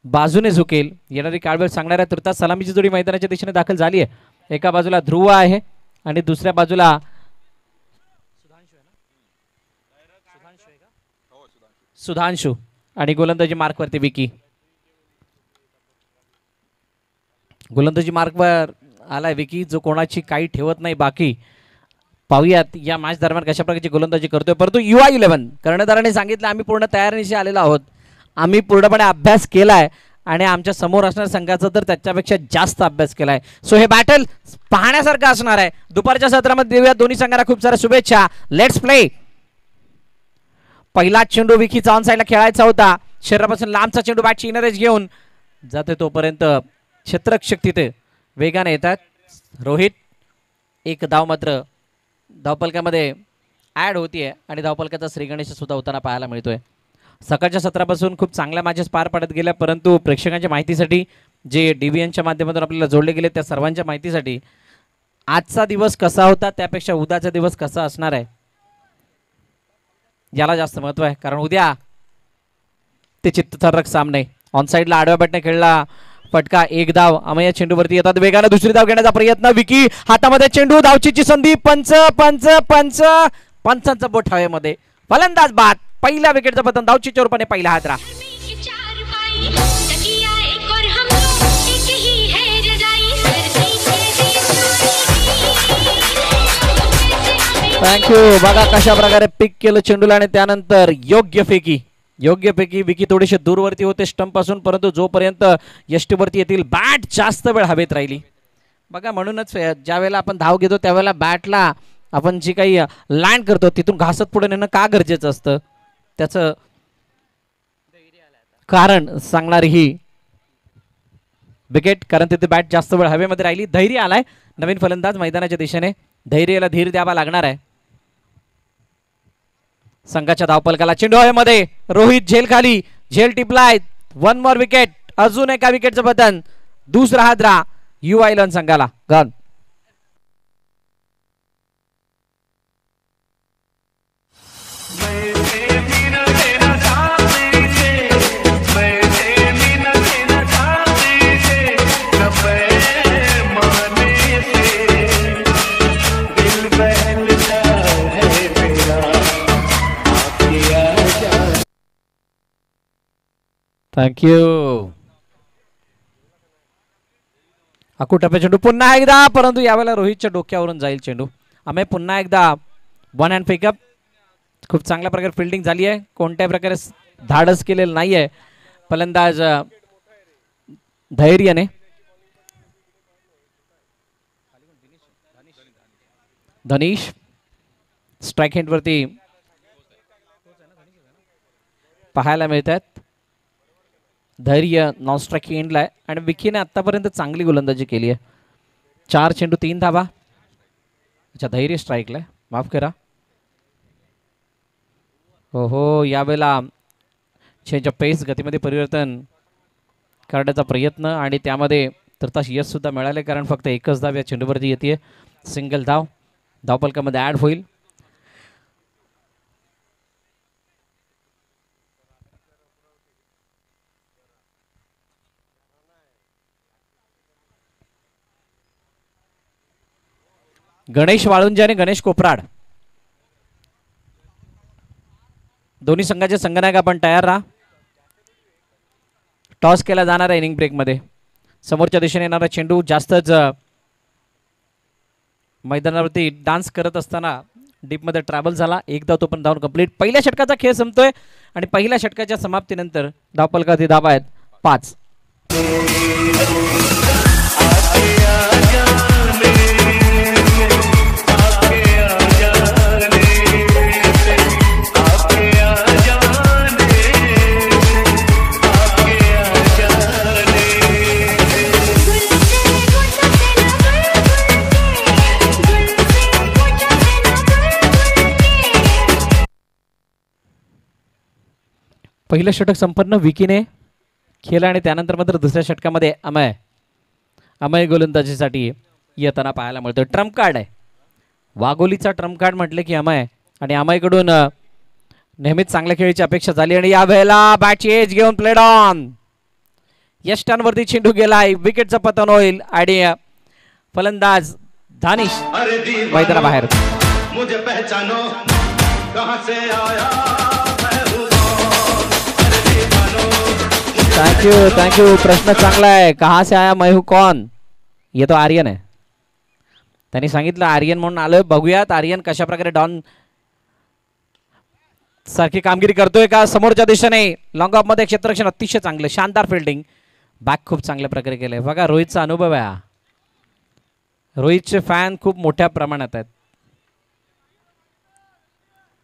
बाजूने झुकेल. येणारी काळवेळ सांगणाऱ्या तुर्तास सलामीची जोडी मैदानाच्या दिशेने दाखल झाली आहे. एका बाजूला ध्रुव आहे आणि दुसऱ्या बाजूला सुधांशु आणि गोलंदाजी मार्कवरती विकी. गोलंदाजी मार्कवर आलाय विकी, जो कोणाची काही ठेवत नाही बाकी. पाहूयात या मॅच दरम्यान कशा प्रकारची गोलंदाजी करतोय. परंतु युवा 11 कर्णधाराने सांगितलं आम्ही पूर्ण तयारीनिशी आलेलो आहोत, आम्ही पूर्णपणे अभ्यास केलाय आणि आमच्या समोर असणाऱ्या संघाचा तर त्याच्यापेक्षा जास्त अभ्यास केलाय. सो हे बॅटल पाहण्यासारखं असणार आहे. दुपारच्या सत्रामध्ये देऊया दोन्ही संघांना खूप साऱ्या शुभेच्छा. Let's play. पहिला चेंडू विकीचा ऑन साईडला खेळायचा होता. शरीरापासून लांबचा चेंडू बॅटची इनर एज घेऊन जाते, तोपर्यंत क्षेत्ररक्षक तिथे वेगाने येतात. रोहित एक धाव मात्र धावपलकामध्ये ऍड होतीये आणि धावपलकाचा श्रीगणेश सुद्धा होताना पाहायला मिळतोय. सकाळच्या सत्रापासून खूप चांगल्या मॅचेस पार पडत गेल्या, परंतु प्रेक्षकांच्या माहितीसाठी जे DVNच्या माध्यमातून आपल्याला जोडले गेले त्या सर्वांच्या माहितीसाठी आजचा दिवस कसा होता त्यापेक्षा उद्याचा दिवस कसा असणार आहे याला जास्त महत्व आहे. कारण उद्या ते चित्तथरारक सामने. ऑन साईडला आडव्या बॅटने खेळला फटका, एक धाव. अमया चेंडूवरती येतात वेगाने, दुसरी धाव घेण्याचा प्रयत्न. विकी हातामध्ये चेंडू, धावचीची संधी. पंच पंच पंच पंचांचं बोट हवेमध्ये. फलंदाज बाद. पहिल्या विकेटचं पतन धावचीच्या रूपाने पहिला हादरा. थँक्यू. बघा कशा प्रकारे पिक केलं चेंडूला आणि त्यानंतर योग्यपैकी विकी थोडीशी दूरवरती होते स्टंप पासून, परंतु जोपर्यंत यष्टीवरती येतील बॅट जास्त वेळ हवेत राहिली. बघा म्हणूनच ज्या वेळेला आपण धाव घेतो त्यावेळेला बॅटला आपण जी काही लँड करतो तिथून घासत पुढे नेणं का गरजेचं असतं त्याचं कारण सांगणारी ही विकेट. कारण तिथे बॅट जास्त वेळ हवेमध्ये राहिली. धैर्य आलाय नवीन फलंदाज मैदानाच्या दिशेने. धैर्याला धीर द्यावा लागणार आहे. संघाच्या धावपलकाला चेंडू हवेमध्ये. रोहित झेल खाली, झेल टिपलाय. 1 मोर विकेट. अजून एका विकेटचं पतन. दुसरा हादरा युवा 11 संघाला. Gun thank you. अकुटप्पे चेंडू पुन्हा एकदा, परंतु यावेळेला रोहितच्या डोक्यावरून जाईल चेंडू. आम्ही पुन्हा एकदा 1 हँड पिकअप. खूप चांगल्या प्रकारे फिल्डिंग झाली आहे. कोणत्या प्रकारे धाडस केलेलं नाही आहे फलंदाज धैर्याने. धनीश स्ट्राईक हँडवरती पाहायला मिळतात. धैर्य नॉन स्ट्राईक एंडला आहे आणि विकीने आतापर्यंत चांगली गोलंदाजी केली आहे. 4 चेंडू 3 धावा. अच्छा, धैर्य स्ट्राईकला आहे, माफ करा. हो यावेळेला चेंज ऑफ पेस, गतीमध्ये परिवर्तन करण्याचा प्रयत्न आणि त्यामध्ये तुर्तास यश सुद्धा मिळाले, कारण फक्त एकच धाव या चेंडूवरती येते. सिंगल धाव धावपलकामध्ये ऍड होईल. गणेश वाळुंजे आणि गणेश कोपराड दोन्ही संघाचे संघनायक आपण तयार राहा. टॉस केला जाणार आहे इनिंग ब्रेक मध्ये. समोरच्या दिशेने येणारा चेंडू जास्तच मैदानावरती डान्स करत असताना डीप मध्ये ट्रॅव्हल झाला. एकदा तो पण धावून कंप्लीट. पहिल्या षटकाचा खेळ संपतोय आणि पहिल्या षटकाच्या समाप्तीनंतर धावपलकावरती धावा आहेत 5. पहिलं षटक संपन्न विकीने खेळला आणि त्यानंतर मात्र दुसऱ्या षटकामध्ये अमय गोलंदाजीसाठी येताना पाहायला मिळतो. ट्रम्प कार्ड आहे, वाघोलीचा ट्रम्प कार्ड म्हटले की अमय, आणि अमयकडून नेहमीच चांगल्या खेळीची अपेक्षा झाली आणि या वेळेला बॅटची एज घेऊन प्लेड ऑन. यष्टांवरती चेंडू गेलाय, विकेटचं पतन होईल आणि फलंदाज दानिश मैदानाबाहेर. मुझे पहचानो कहां से आया थँक्यू. प्रश्न चांगला आहे. कहा से आया मैं हूं कौन. ये तो आर्यन आहे. त्यांनी सांगितलं आर्यन म्हणून आलोय. बघूयात आर्यन कशा प्रकारे डॉन सारखी कामगिरी करतोय का. समोरच्या दिशेने लॉंग ऑफ मध्ये क्षेत्ररक्षण अतिशय चांगलं, शानदार फिल्डिंग, बॅक खूप चांगल्या प्रकारे केलंय. बघा रोहितचा अनुभव आहे. रोहितचे फॅन खूप मोठ्या प्रमाणात आहेत.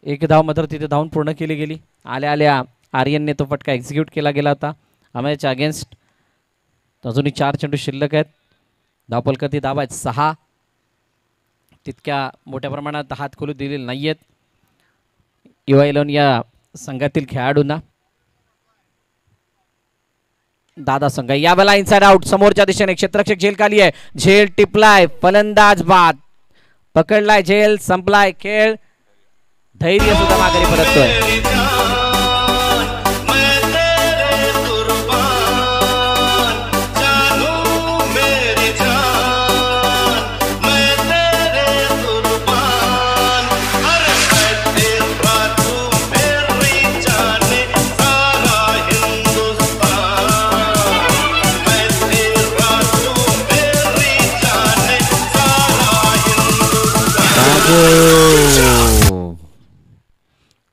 एक धाव मात्र तिथे धावून पूर्ण केली गेली. आल्या आर्यनने तो फटका एक्झिक्यूट केला गेला होता अमेयच्या अगेन्स्ट. अजूनही 4 चेंडू शिल्लक आहेत. धावफलकाची धावा आहेत 6. तितक्या मोठ्या प्रमाणात हात खोलू दिलेले नाही आहेत UA11 या संघातील खेळाडूंना. दादा संघ यावेळेला इनसाइड आउट. समोरच्या दिशेने क्षेत्ररक्षक झेल खाली आहे. झेल टिपलाय, फलंदाज बाद, पकडलाय झेल, संपलाय खेळ. धैर्य सुद्धा माघारी परततोय.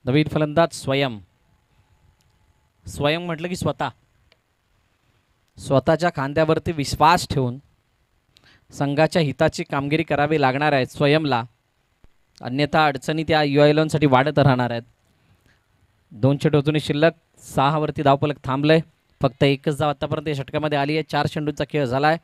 नवीन फलंदाज स्वयं म्हटलं की स्वतःच्या खांद्यावरती विश्वास ठेवून संघाच्या हिताची कामगिरी करावी लागणार आहे स्वयंला. अन्यथा अडचणी त्या UA11 साठी वाढत राहणार आहेत. 2 चेंडू अजूनही शिल्लक. 6 वरती धावफलक थांबलंय. फक्त एकच धाव आतापर्यंत या षटकामध्ये आली आहे. 4 चेंडूंचा खेळ झालाय.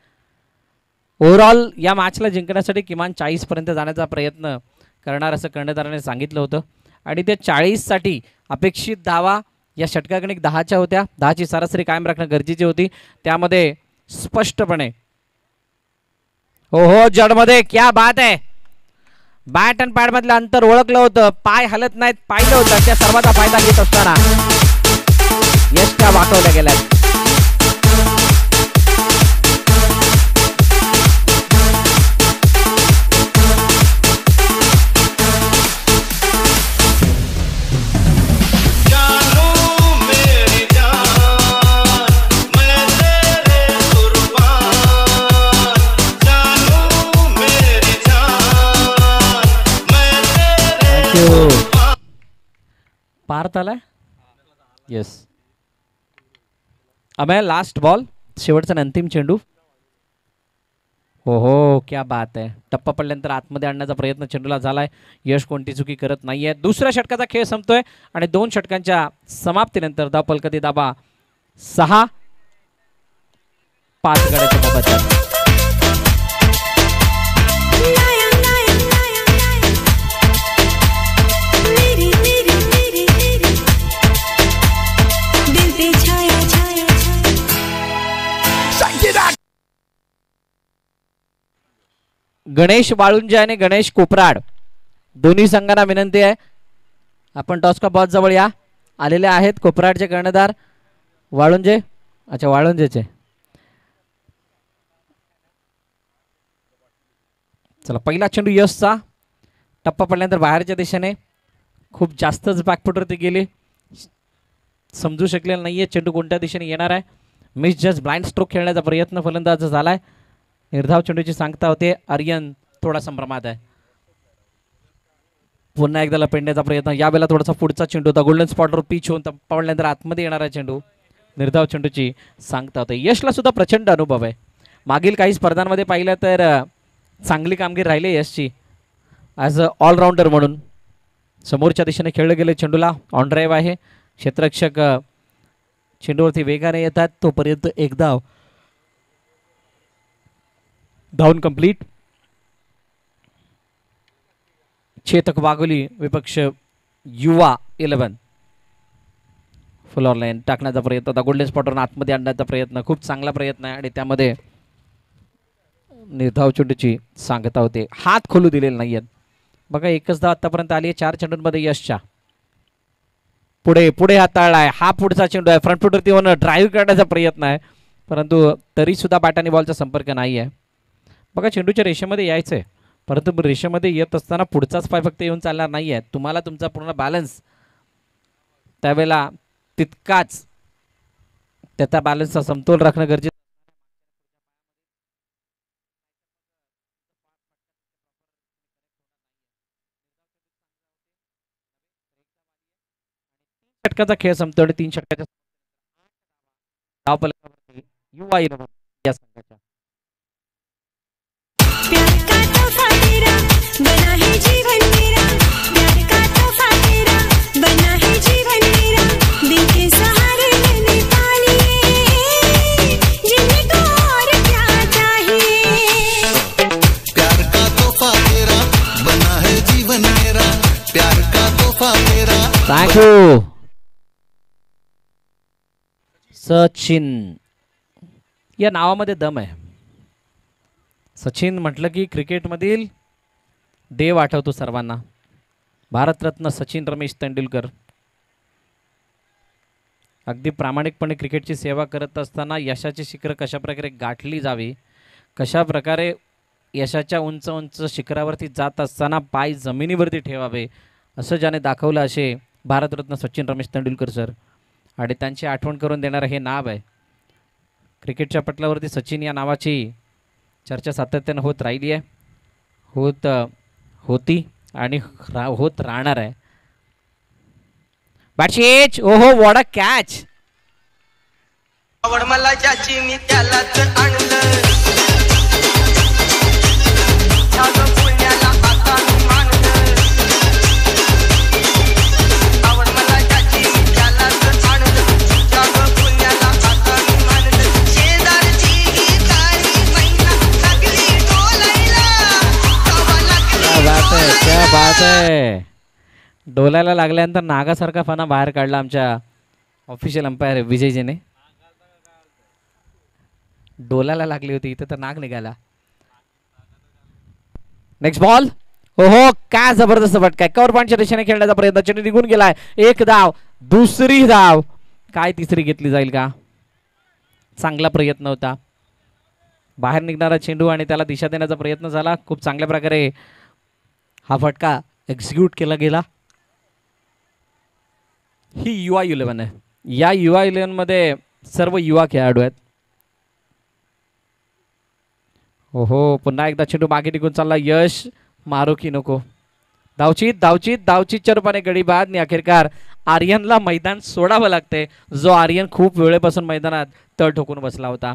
ओव्हरऑल या मॅचला जिंकण्यासाठी किमान 40 पर्यंत जाण्याचा प्रयत्न करणार असं कर्णधाराने सांगितलं होतं आणि ते 40 साठी अपेक्षित धावा या षटकागणिक 10च्या होत्या. 10ची सरासरी कायम राखणं गरजेची होती. त्यामध्ये स्पष्टपणे हो जडमध्ये क्या बात आहे. बॅट अँड पॅड मधलं अंतर ओळखलं होतं. पाय हलत नाहीत पाहिलं होतं. त्या सर्वांचा फायदा घेत असताना यश वाकवल्या गेल्या. पार्थ आलाय. येस अभय लास्ट बॉल, शेवटचा अंतिम चेंडू. हो क्या बात आहे. टप्पा पडल्यानंतर आतमध्ये आणण्याचा प्रयत्न चेंडूला झालाय. यश कोणती चुकी करत नाहीये. दुसऱ्या षटकाचा खेळ संपतोय आणि 2 षटकांच्या समाप्तीनंतर धावफलकाची धावा 6. 5 गड्याच्या मोबाईलच्या. गणेश वाळुंजे आणि गणेश कोपराड दोन्ही संघांना विनंती आहे आपण टॉस बॉक्स जवळ या. आलेले आहेत कोपराडचे कर्णधार वाळुंजे. अच्छा वाळुंजेचे. चला पहिला चेंडू यशचा. टप्पा पडल्यानंतर बाहेरच्या दिशेने खूप जास्तच बॅकफुटवरती गेले. समजू शकलेला नाहीये चेंडू कोणत्या दिशेने येणार आहे. मिस जस्ट ब्लाइंड स्ट्रोक खेळण्याचा प्रयत्न फलंदाज झालाय. निर्धाव चेंडूची सांगता होते. आर्यन थोडा संभ्रमात आहे. पुन्हा एकदा लपेटण्याचा प्रयत्न. यावेळेला थोडासा पुढचा चेंडू होता. गोल्डन स्पॉटवर पिच होऊन पडल्यानंतर आतमध्ये येणारा चेंडू. निर्धाव चेंडूची सांगता होते. यशला सुद्धा प्रचंड अनुभव आहे. मागील काही स्पर्धांमध्ये पाहिलं तर चांगली कामगिरी राहिली यशची ॲज अ ऑलराऊंडर म्हणून. समोरच्या दिशेने खेळलं गेले चेंडूला. ऑन ड्राईव्ह आहे. क्षेत्ररक्षक चेंडूवरती वेगाने येतात तोपर्यंत एक धाव. धावून कंप्लीट. चेतक वाघोली विपक्ष UA11 फुल ऑन लाईन टाकण्याचा प्रयत्न होता. गोल्डन स्पॉटवर आतमध्ये आणण्याचा प्रयत्न. खूप चांगला प्रयत्न आहे आणि त्यामध्ये निर्धाव चेंडूची सांगता होते. हात खोलू दिलेले नाही आहेत. बघा एकच धाव आतापर्यंत आली आहे 4 चेंडूंमध्ये यशच्या. पुढे हाताळलाय. हा पुढचा चेंडू आहे. फ्रंट फुटवरती ड्राईव्ह करण्याचा प्रयत्न आहे परंतु तरी सुद्धा बॅट आणि बॉलचा संपर्क नाही आहे. बघा चेंडूच्या रेषेमध्ये यायचं आहे, परंतु रेषेमध्ये येत असताना पुढचाच पाय फक्त येऊन चालणार नाही आहे. तुम्हाला तुमचा पूर्ण बॅलन्स त्यावेळेला तितकाच त्याचा बॅलन्सचा समतोल राखणं गरजेचं. षटकाचा खेळ संपतो आणि 3 षटकाच्या धावफलकावरती युवा 11 या संघाच्या प्यार का तोहफा तेरा बना है जीवन मेरा, प्यार का तोहफा तेरा बना है जीवन मेरा, दिल के सहारे मैंने पा लिए, जीने को और क्या चाहिए. प्यार का तोहफा तेरा बना है जीवन मेरा, प्यार का तोहफा तेरा. थँक्यू सचिन. या नावामध्ये दम आहे. सचिन म्हटलं की क्रिकेटमधील देव आठवतो सर्वांना. भारतरत्न सचिन रमेश तेंडुलकर अगदी प्रामाणिकपणे क्रिकेटची सेवा करत असताना यशाची शिखरं कशाप्रकारे गाठली जावी, कशाप्रकारे यशाच्या उंच उंच शिखरावरती जात असताना पाय जमिनीवरती ठेवावे असं ज्याने दाखवलं असे भारतरत्न सचिन रमेश तेंडुलकर सर. आणि त्यांची आठवण करून देणारं हे नाव आहे. क्रिकेटच्या पटलावरती सचिन या नावाची चर्चा सातत्यानं होत राहिली आहे, होती आणि होत राहणार आहे. बॅटशेच ओहो व्हॉट अ कॅच. आवड मला ज्याची मी त्यालाच आणलं, झालं पुण्याला आता मी मानलं. आवड मला ज्याची मी त्यालाच आणलं, झालं पुण्याला आता मी मानलं. शेजारची ही काळी मैना लागली डोलायला, कवा लागली क्या बात आहे. डोलायला लागल्यानंतर नागासारखा फणा बाहेर काढला आमच्या ऑफिशियल अंपायर विजयजीने. डोलायला लागली होती, इथे तर नाग निघाला. Next ball. ओहो काय जबरदस्त फटका. कव्हर पॉईंटच्या दिशेने खेळण्याचा प्रयत्न, चेंडू निघून गेलाय. एक धाव, दुसरी धाव, काय तिसरी घेतली जाईल का. चांगला प्रयत्न होता. बाहेर निघणारा चेंडू आणि त्याला दिशा देण्याचा प्रयत्न झाला. खूप चांगल्या प्रकारे हा फटका एक्झिक्यूट केला गेला. ही युवा 11 आहे. या युवा 11 मध्ये सर्व युवा खेळाडू आहेत. ओहो पुन्हा एकदा चेंडू मागे निघून चालला. यश मारो की नको. धावचीतच्या रूपाने गडी बाद आणि अखेरकार आर्यनला मैदान सोडावं लागते, जो आर्यन खूप वेळेपासून मैदानात तळ ठोकून बसला होता.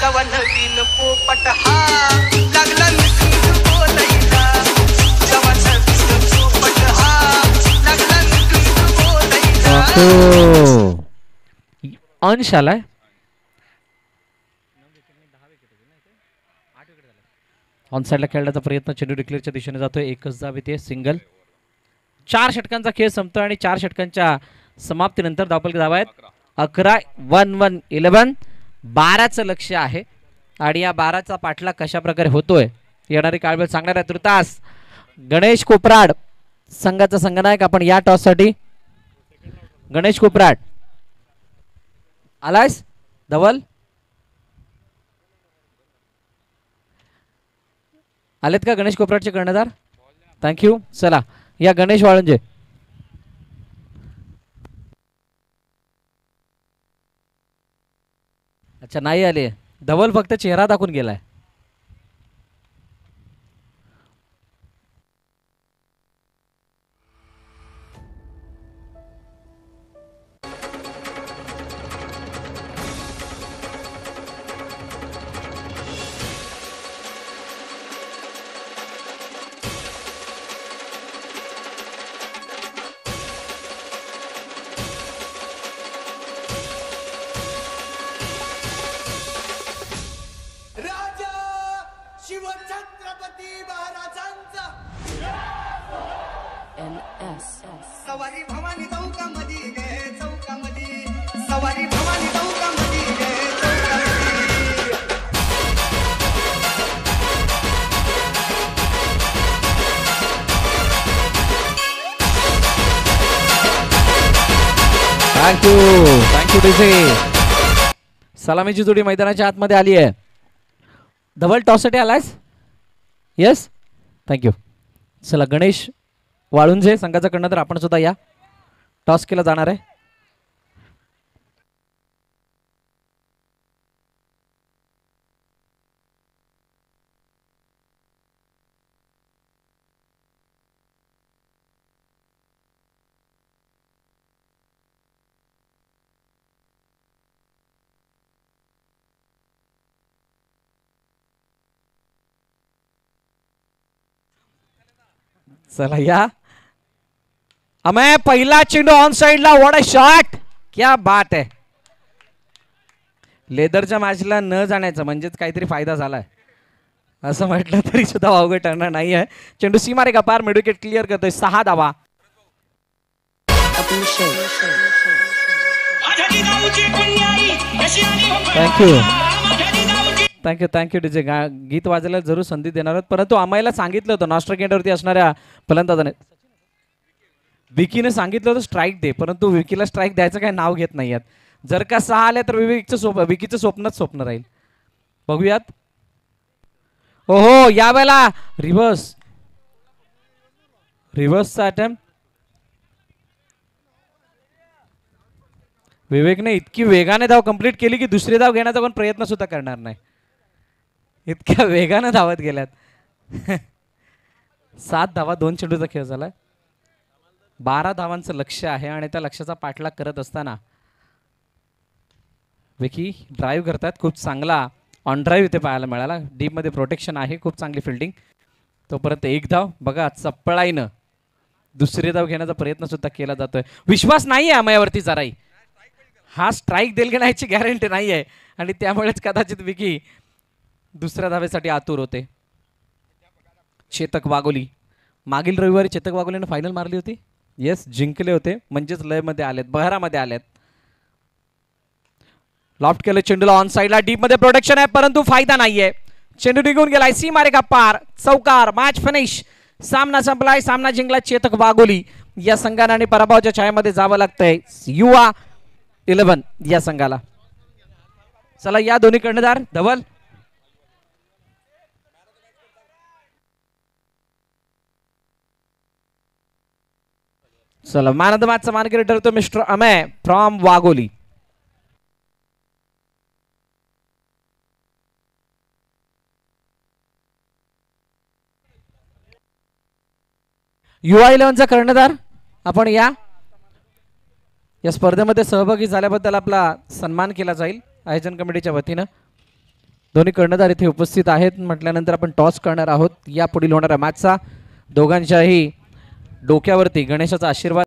कवा नवीन पोपट हा लागला मिठीत बोलायला, कवा नवीन पोपट हा लागला मिठीत बोलायला. अंश आलाय. ऑन साईडला खेळण्याचा प्रयत्न, चेंडू डिक्लेअरच्या दिशेने जातोय. एकच धाव येते, सिंगल. 4 षटकांचा खेळ संपतोय आणि 4 षटकांच्या समाप्तीनंतर धावफलक धावा आहेत 11. 1-1 11. 12चं लक्ष आहे आणि या 12चा पाठलाग कशा प्रकारे होतोय येणारी काळवेळ सांगणार आहे. तुर्तास गणेश कोपराड संघाचा संघनायक आपण या टॉस साठी. गणेश कोपराड आलायस. धवल आलेत का गणेश कोपराडचे कर्णधार. थँक्यू. चला या गणेश वाळंजे. अच्छा नाही आले. धवल फक्त चेहरा दाखवून गेलाय. राजा शिवछत्रपती महाराजांचा सवारी भवानी चौकामध्ये गे चौकामध्ये, सवारी भवानी चौकामध्ये गे चौकामध्ये. Thank you DC. सलामीची जोडी मैदानाच्या आतमध्ये आली आहे. धवल टॉससाठी आलायस? Yes, thank you. चला गणेश वाळुंजे संघाचा कर्णधार आपण सुद्धा या. टॉस केला जाणार आहे. चला या. अमय पहिला चेंडू ऑन साइडला. व्हॉट अ शॉट, क्या बात आहे. लेदरच्या मॅचला न जाण्याचा म्हणजेच काहीतरी फायदा झालाय असं म्हटलं तरी सुद्धा वावगं ठरणार नाही आहे. चेंडू सीमारेखा पार मिडविकेट क्लिअर करतोय. 6 धावा. Thank you thank you thank you DJ. गीत वाजायला जरूर संधी देणार आहोत, परंतु आम्हाला सांगितलं होतं नॉस्ट्रा गेंडवरती असणाऱ्या फलंदाजाने, विकीने सांगितलं होतं स्ट्राईक दे, परंतु विकीला स्ट्राईक द्यायचं काही नाव घेत नाही आहेत. जर का 6 आले तर विकीचं स्वप्नच स्वप्न राहील. बघूयात. ओहो यावेळेला रिव्हर्सचा अटेम्प्ट. विवेकने इतकी वेगाने धाव कंप्लीट केली की दुसरी धाव घेण्याचा पण प्रयत्न सुद्धा करणार नाही. इतक्या वेगाने धावत गेल्यात. 7 धावा 2 चेंडूचा खेळ झालाय. 12 धावांचं लक्ष्य आहे आणि त्या लक्ष्याचा पाठलाग करत असताना विकी ड्राईव्ह करतात. खूप चांगला ऑन ड्राईव्ह इथे पाहायला मिळाला. डीप मध्ये प्रोटेक्शन आहे. खूप चांगली फिल्डिंग. तोपर्यंत 1 धाव. बघा चपळाईनं दुसरी धाव घेण्याचा प्रयत्न सुद्धा केला जातोय. विश्वास नाही आहे अमयावरती जराही. हा स्ट्राईक देईल की नाही याची गॅरंटी नाही आहे आणि त्यामुळेच कदाचित विकी दुसऱ्या धावेसाठी आतुर होते. चेतक वाघोली. मागील रविवारी चेतक वाघोलीने फायनल मारली होती. येस, जिंकले होते, म्हणजेच लयमध्ये आलेत, बहरामध्ये आलेत. लॉफ्ट केलं चेंडूला ऑन साइडला. डीप मध्ये प्रोटेक्शन आहे परंतु फायदा नाहीये. चेंडू निघून गेलाय. सीमारेखा पार. चौकार. Match finish. सामना संपलाय. सामना जिंकला चेतक वाघोली या संघाने आणि पराभवाच्या छायेमध्ये जावं लागतंय युवा 11 या संघाला. चला या दोन्ही कर्णधार. धवल चला. मॅन ऑफ द मॅचचा मानकरी ठरतो मिस्टर अमय फ्रॉम वाघोली. युवा 11चा कर्णधार आपण या स्पर्धेमध्ये सहभागी झाल्याबद्दल आपला सन्मान केला जाईल आयोजन कमिटीच्या वतीनं. दोन्ही कर्णधार इथे उपस्थित आहेत म्हटल्यानंतर आपण टॉस करणार आहोत या पुढील होणाऱ्या मॅचचा. दोघांच्याही डोक्यावरती गणेशाचा आशीर्वाद